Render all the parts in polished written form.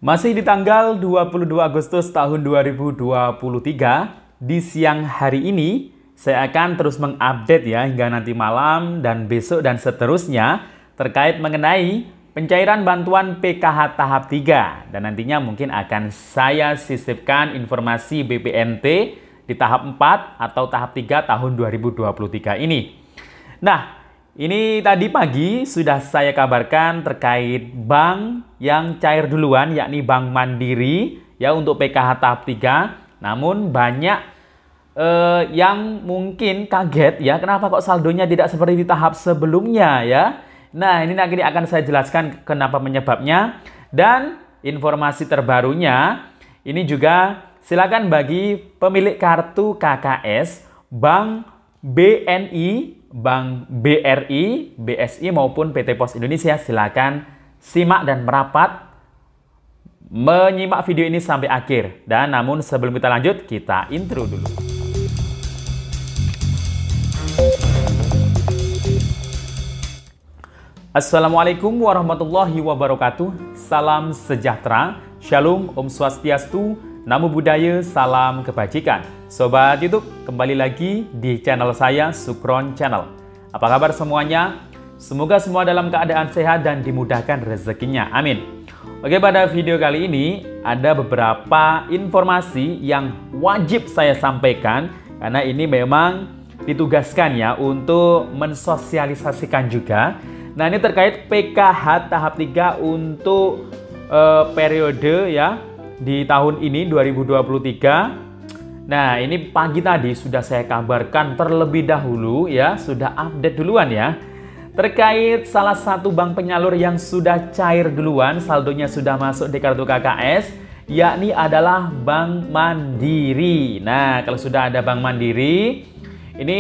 Masih di tanggal 22 Agustus tahun 2023, di siang hari ini, saya akan terus mengupdate ya hingga nanti malam dan besok dan seterusnya terkait mengenai pencairan bantuan PKH tahap 3. Dan nantinya mungkin akan saya sisipkan informasi BPNT di tahap 4 atau tahap 3 tahun 2023 ini. Nah, ini tadi pagi sudah saya kabarkan terkait bank yang cair duluan, yakni Bank Mandiri ya untuk PKH tahap 3. Namun banyak yang mungkin kaget ya, kenapa kok saldonya tidak seperti di tahap sebelumnya ya. Nah, ini nanti akan saya jelaskan kenapa penyebabnya. Dan informasi terbarunya, ini juga silakan bagi pemilik kartu KKS Bank BNI, Bank BRI, BSI maupun PT Pos Indonesia, silakan simak dan merapat menyimak video ini sampai akhir. Dan namun sebelum kita lanjut, kita intro dulu. Assalamualaikum warahmatullahi wabarakatuh. Salam sejahtera, Shalom, Om Swastiastu, Namo Buddhaya, salam kebajikan. Sobat YouTube, kembali lagi di channel saya, Sukron Channel. Apa kabar semuanya? Semoga semua dalam keadaan sehat dan dimudahkan rezekinya. Amin. Oke, pada video kali ini ada beberapa informasi yang wajib saya sampaikan karena ini memang ditugaskan ya untuk mensosialisasikan juga. Nah, ini terkait PKH tahap 3 untuk periode ya di tahun ini 2023. Nah, ini pagi tadi sudah saya kabarkan terlebih dahulu ya, sudah update duluan ya. Terkait salah satu bank penyalur yang sudah cair duluan, saldonya sudah masuk di kartu KKS, yakni adalah Bank Mandiri. Nah, kalau sudah ada Bank Mandiri, ini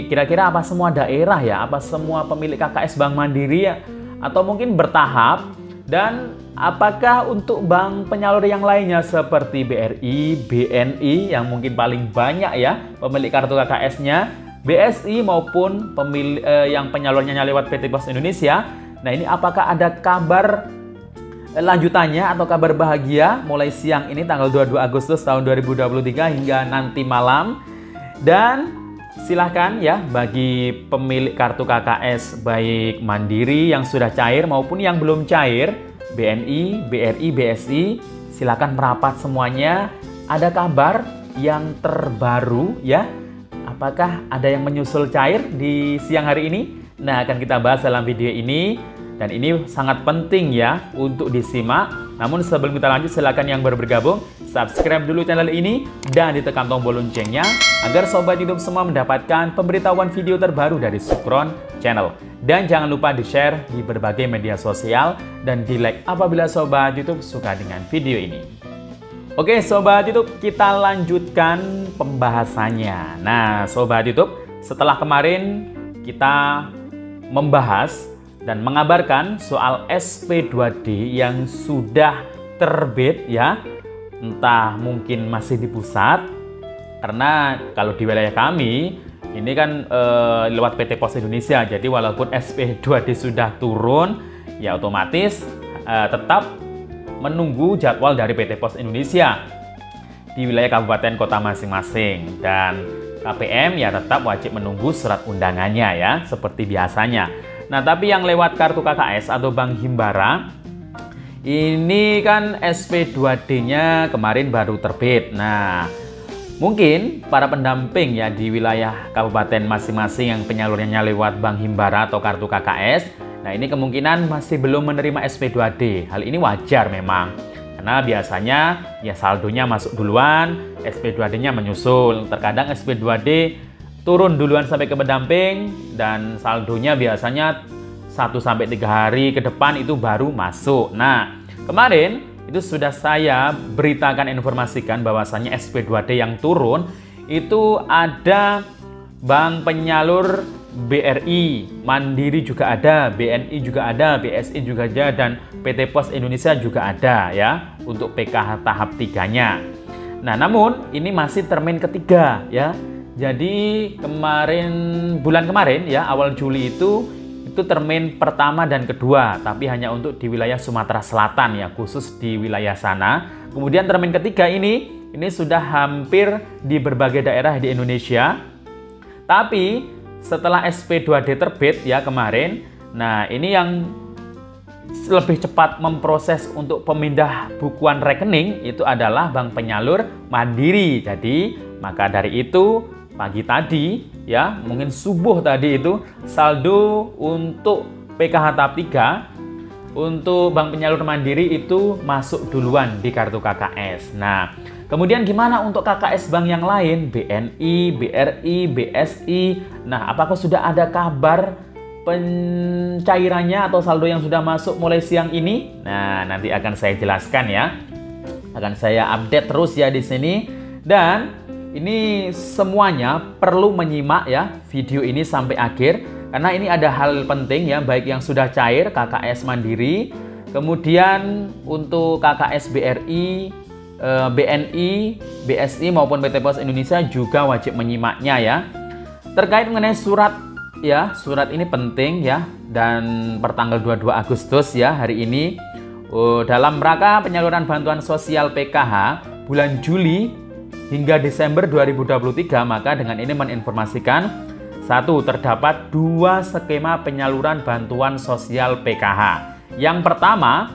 kira-kira apa semua daerah ya, apa semua pemilik KKS Bank Mandiri ya, atau mungkin bertahap? Dan apakah untuk bank penyalur yang lainnya seperti BRI, BNI yang mungkin paling banyak ya pemilik kartu KKS-nya, BSI maupun pemilik yang penyalurnya lewat PT Pos Indonesia. Nah, ini apakah ada kabar lanjutannya atau kabar bahagia mulai siang ini tanggal 22 Agustus tahun 2023 hingga nanti malam. Dan silahkan ya bagi pemilik kartu KKS baik Mandiri yang sudah cair maupun yang belum cair, BNI, BRI, BSI, silahkan merapat semuanya. Ada kabar yang terbaru ya? Apakah ada yang menyusul cair di siang hari ini? Nah, akan kita bahas dalam video ini. Dan ini sangat penting ya untuk disimak. Namun sebelum kita lanjut, silakan yang baru bergabung subscribe dulu channel ini dan ditekan tombol loncengnya agar sobat YouTube semua mendapatkan pemberitahuan video terbaru dari Sukron Channel. Dan jangan lupa di-share di berbagai media sosial dan di-like apabila sobat YouTube suka dengan video ini. Oke sobat YouTube, kita lanjutkan pembahasannya. Nah sobat YouTube, setelah kemarin kita membahas dan mengabarkan soal SP2D yang sudah terbit ya, entah mungkin masih di pusat, karena kalau di wilayah kami ini kan lewat PT Pos Indonesia, jadi walaupun SP2D sudah turun ya otomatis tetap menunggu jadwal dari PT Pos Indonesia di wilayah kabupaten kota masing-masing. Dan KPM ya tetap wajib menunggu surat undangannya ya seperti biasanya. Nah, tapi yang lewat kartu KKS atau Bank Himbara, ini kan SP2D-nya kemarin baru terbit. Nah, mungkin para pendamping ya di wilayah kabupaten masing-masing yang penyalurnya lewat Bank Himbara atau kartu KKS, nah ini kemungkinan masih belum menerima SP2D. Hal ini wajar memang, karena biasanya ya saldonya masuk duluan, SP2D-nya menyusul. Terkadang SP2D turun duluan sampai ke pendamping dan saldonya biasanya 1-3 hari ke depan itu baru masuk. Nah, kemarin itu sudah saya beritakan, informasikan bahwasannya SP2D yang turun itu ada bank penyalur BRI, Mandiri juga ada, BNI juga ada, BSI juga ada, dan PT Pos Indonesia juga ada ya untuk PKH tahap 3-nya. Nah, namun ini masih termin ketiga ya. Jadi bulan kemarin ya, awal Juli itu itu termin pertama dan kedua, tapi hanya untuk di wilayah Sumatera Selatan ya, khusus di wilayah sana. Kemudian termin ketiga ini sudah hampir di berbagai daerah di Indonesia. Tapi setelah SP2D terbit ya kemarin, nah ini yang lebih cepat memproses untuk pemindah bukuan rekening itu adalah Bank Penyalur Mandiri. Jadi maka dari itu pagi tadi ya, mungkin subuh tadi itu saldo untuk PKH tahap 3 untuk Bank Penyalur Mandiri itu masuk duluan di kartu KKS. Nah, kemudian gimana untuk KKS bank yang lain? BNI, BRI, BSI. Nah, apakah sudah ada kabar pencairannya atau saldo yang sudah masuk mulai siang ini? Nah, nanti akan saya jelaskan ya. Akan saya update terus ya di sini. Dan ini semuanya perlu menyimak ya video ini sampai akhir, karena ini ada hal penting ya, baik yang sudah cair KKS Mandiri, kemudian untuk KKS BRI, BNI, BSI maupun PT Pos Indonesia juga wajib menyimaknya ya. Terkait mengenai surat ya, surat ini penting ya, dan pertanggal 22 Agustus ya hari ini dalam rangka penyaluran bantuan sosial PKH bulan Juli hingga Desember 2023, maka dengan ini menginformasikan satu, terdapat 2 skema penyaluran bantuan sosial PKH. Yang pertama,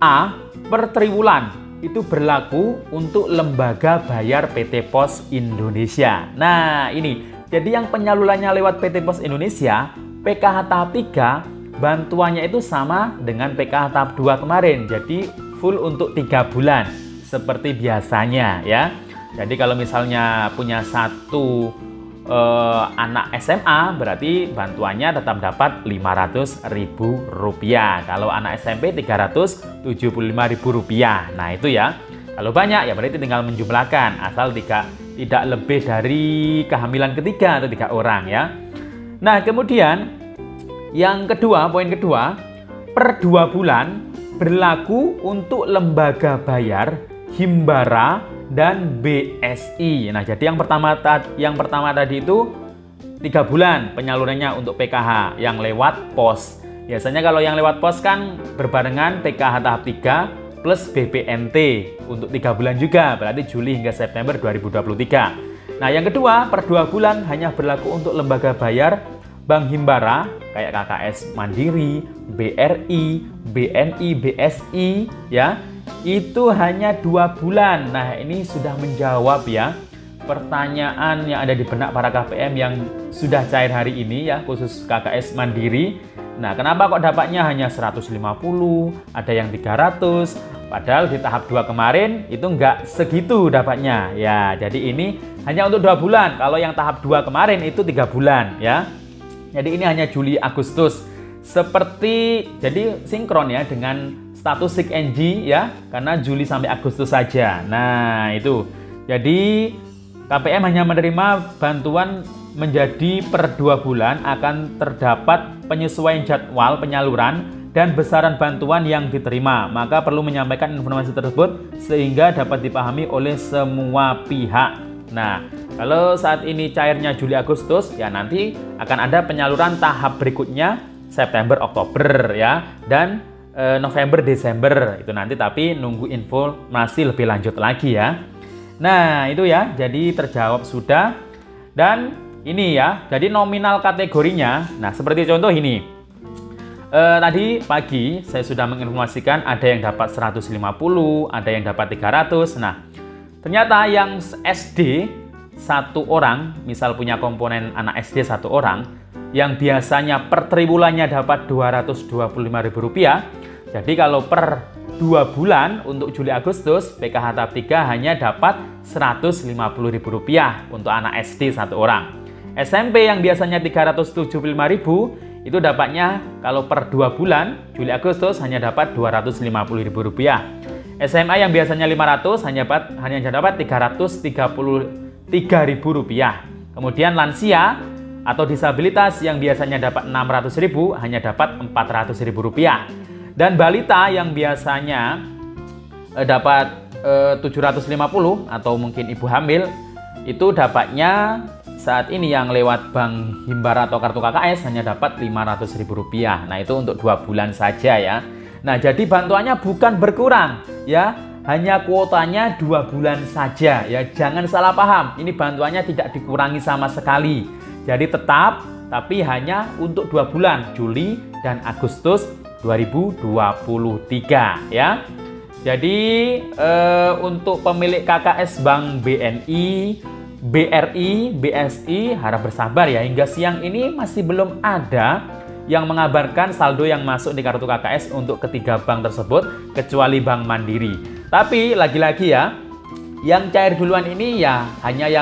A, per triwulan itu berlaku untuk lembaga bayar PT Pos Indonesia. Nah ini, jadi yang penyalurannya lewat PT Pos Indonesia, PKH tahap 3, bantuannya itu sama dengan PKH tahap 2 kemarin, jadi full untuk 3 bulan. Seperti biasanya ya. Jadi kalau misalnya punya satu anak SMA, berarti bantuannya tetap dapat Rp500.000. Kalau anak SMP Rp375.000. Nah itu ya. Kalau banyak ya berarti tinggal menjumlahkan, asal tidak lebih dari kehamilan ketiga atau 3 orang ya. Nah kemudian yang kedua, poin kedua, per 2 bulan berlaku untuk lembaga bayar, Himbara, dan BSI. Nah, jadi yang pertama tadi itu 3 bulan penyalurannya untuk PKH yang lewat pos. Biasanya kalau yang lewat pos kan berbarengan PKH tahap 3 plus BPNT untuk 3 bulan juga, berarti Juli hingga September 2023. Nah, yang kedua, per 2 bulan hanya berlaku untuk lembaga bayar Bank Himbara kayak KKS Mandiri, BRI, BNI, BSI ya. Itu hanya 2 bulan. Nah ini sudah menjawab ya pertanyaan yang ada di benak para KPM yang sudah cair hari ini ya, khusus KKS Mandiri. Nah kenapa kok dapatnya hanya 150, ada yang 300, padahal di tahap 2 kemarin itu nggak segitu dapatnya ya. Jadi ini hanya untuk 2 bulan, kalau yang tahap 2 kemarin itu 3 bulan ya. Jadi ini hanya Juli Agustus, seperti jadi sinkron ya dengan status SIG NG ya, karena Juli sampai Agustus saja. Nah itu, jadi KPM hanya menerima bantuan menjadi per 2 bulan, akan terdapat penyesuaian jadwal penyaluran dan besaran bantuan yang diterima. Maka perlu menyampaikan informasi tersebut sehingga dapat dipahami oleh semua pihak. Nah kalau saat ini cairnya Juli Agustus ya, nanti akan ada penyaluran tahap berikutnya September Oktober ya, dan November Desember itu nanti, tapi nunggu informasi lebih lanjut lagi ya. Nah itu ya, jadi terjawab sudah. Dan ini ya, jadi nominal kategorinya, nah seperti contoh ini, tadi pagi saya sudah menginformasikan ada yang dapat 150, ada yang dapat 300. Nah ternyata yang SD 1 orang, misal punya komponen anak SD 1 orang, yang biasanya per triwulannya dapat Rp225.000. Jadi kalau per 2 bulan untuk Juli Agustus, PKH tahap 3 hanya dapat Rp150.000 untuk anak SD 1 orang. SMP yang biasanya Rp375.000 itu dapatnya kalau per 2 bulan Juli Agustus hanya dapat Rp250.000. SMA yang biasanya 500 hanya dapat Rp333.000. Kemudian lansia atau disabilitas yang biasanya dapat Rp600.000 hanya dapat Rp400.000. Dan balita yang biasanya dapat 750 atau mungkin ibu hamil itu dapatnya saat ini yang lewat Bank Himbara atau kartu KKS hanya dapat Rp500.000. Nah, itu untuk 2 bulan saja ya. Nah, jadi bantuannya bukan berkurang ya, hanya kuotanya 2 bulan saja ya. Jangan salah paham, ini bantuannya tidak dikurangi sama sekali. Jadi tetap, tapi hanya untuk 2 bulan, Juli dan Agustus 2023 ya. Jadi untuk pemilik KKS Bank BNI, BRI, BSI harap bersabar ya, hingga siang ini masih belum ada yang mengabarkan saldo yang masuk di kartu KKS untuk ketiga bank tersebut kecuali Bank Mandiri. Tapi lagi-lagi ya, yang cair duluan ini ya hanya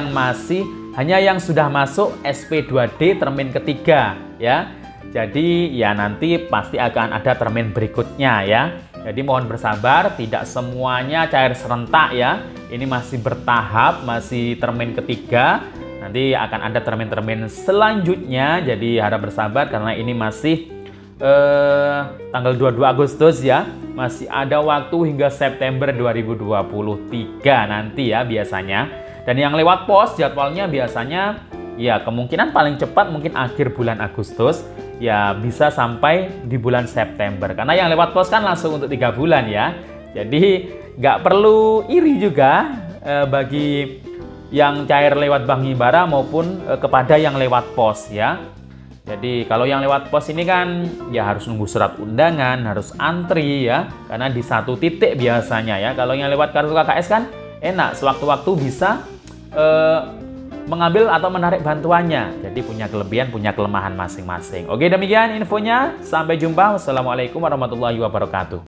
yang sudah masuk SP2D termin ketiga ya. Jadi ya nanti pasti akan ada termin berikutnya ya. Jadi mohon bersabar, tidak semuanya cair serentak ya. Ini masih bertahap, masih termin ketiga. Nanti akan ada termin-termin selanjutnya. Jadi harap bersabar karena ini masih tanggal 22 Agustus ya. Masih ada waktu hingga September 2023 nanti ya biasanya. Dan yang lewat pos jadwalnya biasanya ya kemungkinan paling cepat mungkin akhir bulan Agustus. Ya bisa sampai di bulan September. Karena yang lewat pos kan langsung untuk 3 bulan ya. Jadi nggak perlu iri juga bagi yang cair lewat Bank Himbara maupun kepada yang lewat pos ya. Jadi kalau yang lewat pos ini kan ya harus nunggu surat undangan, harus antri ya. Karena di satu titik biasanya ya. Kalau yang lewat kartu KKS kan enak, sewaktu-waktu bisa mengambil atau menarik bantuannya. Jadi punya kelebihan, punya kelemahan masing-masing. Oke, demikian infonya. Sampai jumpa. Wassalamualaikum warahmatullahi wabarakatuh.